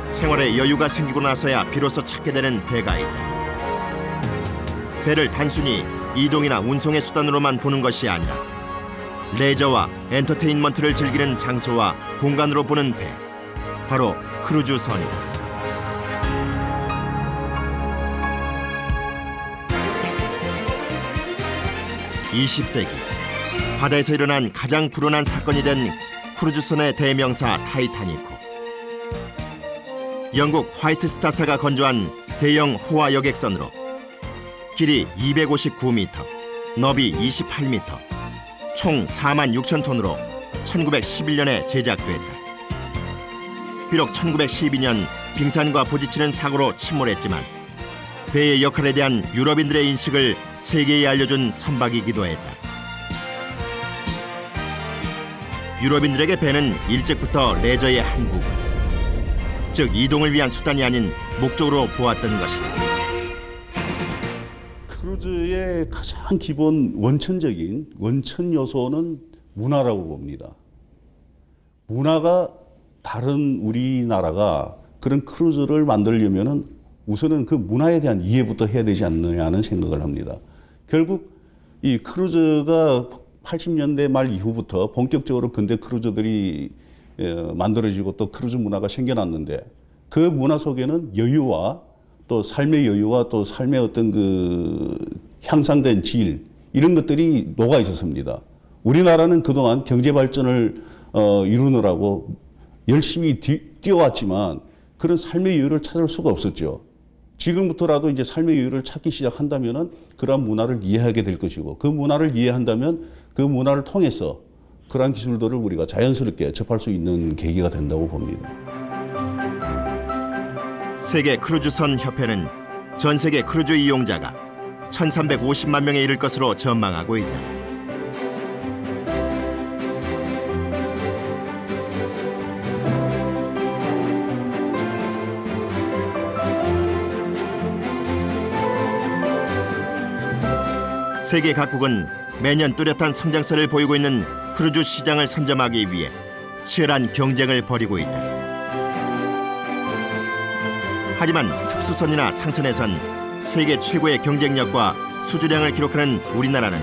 생활에 여유가 생기고 나서야 비로소 찾게 되는 배가 있다. 배를 단순히 이동이나 운송의 수단으로만 보는 것이 아니라 레저와 엔터테인먼트를 즐기는 장소와 공간으로 보는 배, 바로 크루즈선이다. 20세기 바다에서 일어난 가장 불운한 사건이 된 크루즈선의 대명사 타이타닉호. 영국 화이트스타사가 건조한 대형 호화 여객선으로 길이 259m, 너비 28m, 총 4만 6천 톤으로 1911년에 제작됐다. 비록 1912년 빙산과 부딪히는 사고로 침몰했지만 배의 역할에 대한 유럽인들의 인식을 세계에 알려준 선박이기도 했다. 유럽인들에게 배는 일찍부터 레저의 한 부분, 즉 이동을 위한 수단이 아닌 목적으로 보았던 것이다. 크루즈의 가장 기본 원천 요소는 문화라고 봅니다. 문화가 다른 우리나라가 그런 크루즈를 만들려면은 우선은 그 문화에 대한 이해부터 해야 되지 않느냐는 생각을 합니다. 결국 이 크루즈가 80년대 말 이후부터 본격적으로 근대 크루즈들이 만들어지고 또 크루즈 문화가 생겨났는데 그 문화 속에는 여유와 또 삶의 여유와 또 삶의 어떤 그 향상된 질 이런 것들이 녹아 있었습니다. 우리나라는 그동안 경제 발전을 이루느라고 열심히 뛰어왔지만 그런 삶의 여유를 찾을 수가 없었죠. 지금부터라도 이제 삶의 여유를 찾기 시작한다면은 그러한 문화를 이해하게 될 것이고 그 문화를 이해한다면 그 문화를 통해서 그러한 기술들을 우리가 자연스럽게 접할 수 있는 계기가 된다고 봅니다. 세계 크루즈선 협회는 전 세계 크루즈 이용자가 1,350만 명에 이를 것으로 전망하고 있다. 세계 각국은 매년 뚜렷한 성장세를 보이고 있는 크루즈 시장을 선점하기 위해 치열한 경쟁을 벌이고 있다. 하지만 특수선이나 상선에선 세계 최고의 경쟁력과 수주량을 기록하는 우리나라는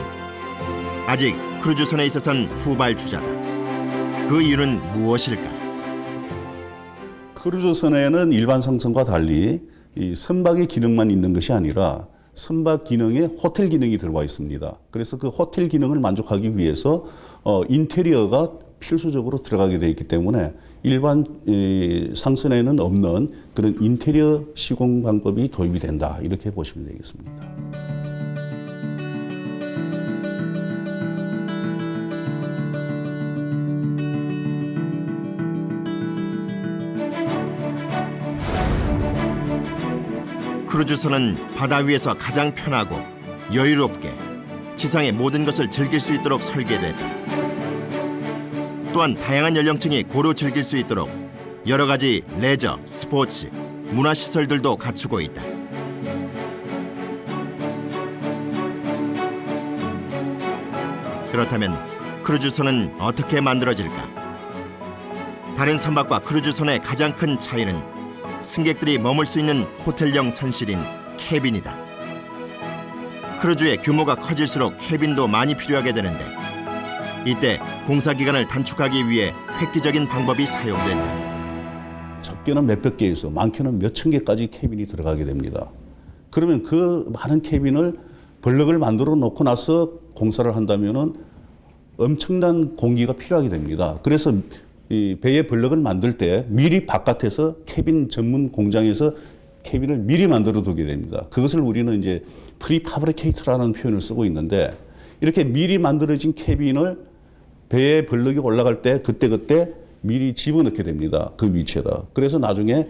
아직 크루즈선에 있어서는 후발주자다. 그 이유는 무엇일까? 크루즈선에는 일반 상선과 달리 이 선박의 기능만 있는 것이 아니라 선박 기능에 호텔 기능이 들어와 있습니다. 그래서 그 호텔 기능을 만족하기 위해서 인테리어가 필수적으로 들어가게 되어 있기 때문에 일반 상선에는 없는 그런 인테리어 시공 방법이 도입이 된다. 이렇게 보시면 되겠습니다. 크루즈선은 바다 위에서 가장 편하고 여유롭게 지상의 모든 것을 즐길 수 있도록 설계됐다. 또한 다양한 연령층이 고루 즐길 수 있도록 여러 가지 레저, 스포츠, 문화시설들도 갖추고 있다. 그렇다면 크루즈선은 어떻게 만들어질까? 다른 선박과 크루즈선의 가장 큰 차이는 승객들이 머물 수 있는 호텔형 선실인 캐빈이다. 크루즈의 규모가 커질수록 캐빈도 많이 필요하게 되는데 이때 공사 기간을 단축하기 위해 획기적인 방법이 사용된다. 적게는 몇백 개에서 많게는 몇천 개까지 캐빈이 들어가게 됩니다. 그러면 그 많은 캐빈을 블럭을 만들어 놓고 나서 공사를 한다면은 엄청난 공기가 필요하게 됩니다. 그래서 이 배의 블럭을 만들 때 미리 바깥에서 캐빈 전문 공장에서 캐빈을 미리 만들어 두게 됩니다. 그것을 우리는 이제 프리파브리케이트라는 표현을 쓰고 있는데 이렇게 미리 만들어진 캐빈을 배의 블럭이 올라갈 때 그때 미리 집어넣게 됩니다. 그 위치에다. 그래서 나중에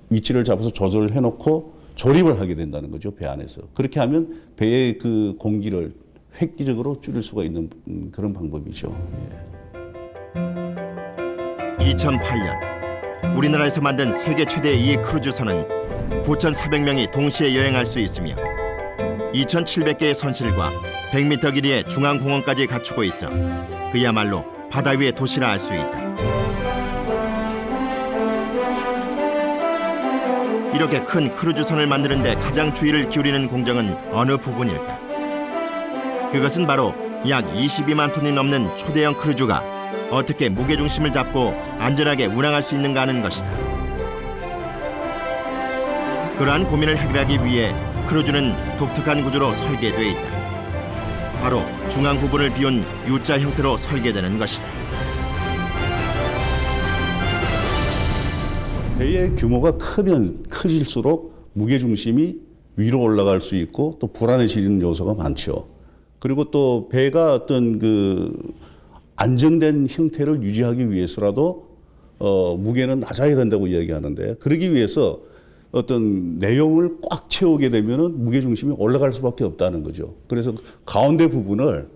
위치를 잡아서 조절을 해놓고 조립을 하게 된다는 거죠. 배 안에서. 그렇게 하면 배의 그 공기를 획기적으로 줄일 수가 있는 그런 방법이죠. 2008년 우리나라에서 만든 세계 최대 2의 크루즈선은 9,400명이 동시에 여행할 수 있으며 2,700개의 선실과 100m 길이의 중앙공원까지 갖추고 있어 그야말로 바다 위의 도시라 할 수 있다. 이렇게 큰 크루즈선을 만드는데 가장 주의를 기울이는 공정은 어느 부분일까? 그것은 바로 약 22만 톤이 넘는 초대형 크루즈가 어떻게 무게중심을 잡고 안전하게 운항할 수 있는가 하는 것이다. 그러한 고민을 해결하기 위해 크루즈는 독특한 구조로 설계되어 있다. 바로 중앙 부분을 비운 U자 형태로 설계되는 것이다. 배의 규모가 크면 커질수록 무게중심이 위로 올라갈 수 있고 또 불안해지는 요소가 많죠. 그리고 또 배가 어떤 그 안정된 형태를 유지하기 위해서라도 무게는 낮아야 된다고 이야기하는데, 그러기 위해서 어떤 내용을 꽉 채우게 되면은 무게중심이 올라갈 수밖에 없다는 거죠. 그래서 가운데 부분을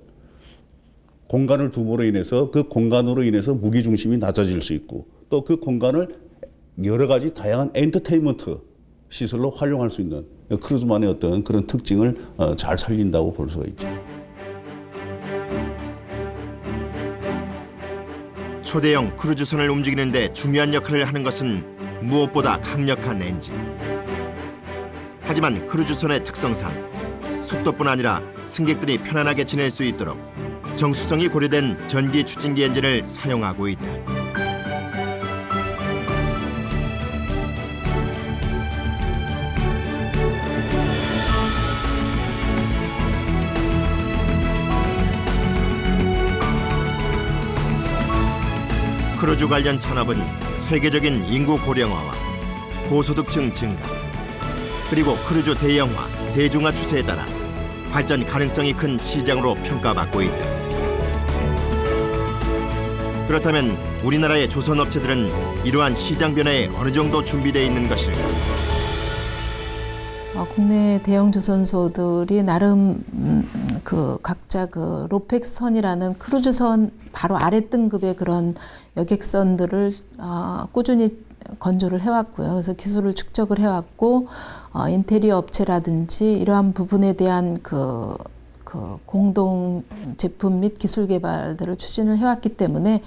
공간을 둠으로 인해서 그 공간으로 인해서 무게중심이 낮아질 수 있고, 또 그 공간을 여러 가지 다양한 엔터테인먼트 시설로 활용할 수 있는 크루즈만의 어떤 그런 특징을 잘 살린다고 볼 수가 있죠. 초대형 크루즈선을 움직이는 데 중요한 역할을 하는 것은 무엇보다 강력한 엔진. 하지만 크루즈선의 특성상 속도뿐 아니라 승객들이 편안하게 지낼 수 있도록 정수성이 고려된 전기 추진기 엔진을 사용하고 있다. 크루즈 관련 산업은 세계적인 인구 고령화와 고소득층 증가, 그리고 크루즈 대형화, 대중화 추세에 따라 발전 가능성이 큰 시장으로 평가받고 있다. 그렇다면 우리나라의 조선 업체들은 이러한 시장 변화에 어느 정도 준비되어 있는 것일까? 국내 대형 조선소들이 나름 각자 로펙선이라는 크루즈선 바로 아래 등급의 그런 여객선들을 꾸준히 건조를 해왔고요. 그래서 기술을 축적을 해왔고, 인테리어 업체라든지 이러한 부분에 대한 공동 제품 및 기술 개발들을 추진을 해왔기 때문에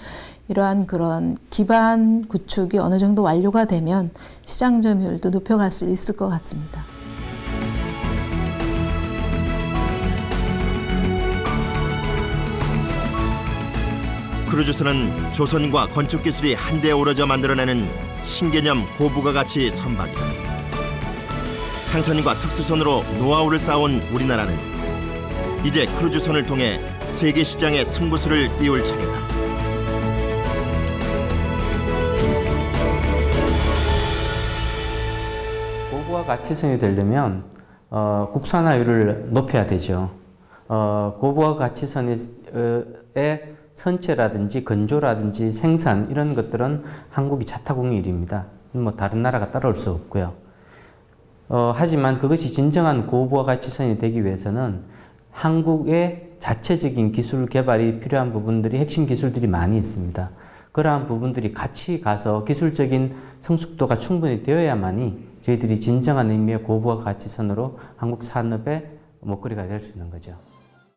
이러한 그런 기반 구축이 어느 정도 완료가 되면 시장 점유율도 높여갈 수 있을 것 같습니다. 크루즈선은 조선과 건축 기술이 한데 어우러져 만들어내는 신개념 고부가가치 선박이다. 상선과 특수선으로 노하우를 쌓아온 우리나라는 이제 크루즈선을 통해 세계 시장의 승부수를 띄울 차례다. 고부가가치선이 되려면 국산화율을 높여야 되죠. 고부가가치선의 선체라든지 건조라든지 생산 이런 것들은 한국이 자타공인 일입니다. 다른 나라가 따라올 수 없고요. 하지만 그것이 진정한 고부가가치선이 되기 위해서는 한국의 자체적인 기술 개발이 필요한 부분들이 핵심 기술들이 많이 있습니다. 그러한 부분들이 같이 가서 기술적인 성숙도가 충분히 되어야만이 저희들이 진정한 의미의 고부가가치선으로 한국 산업의 먹거리가 될 수 있는 거죠.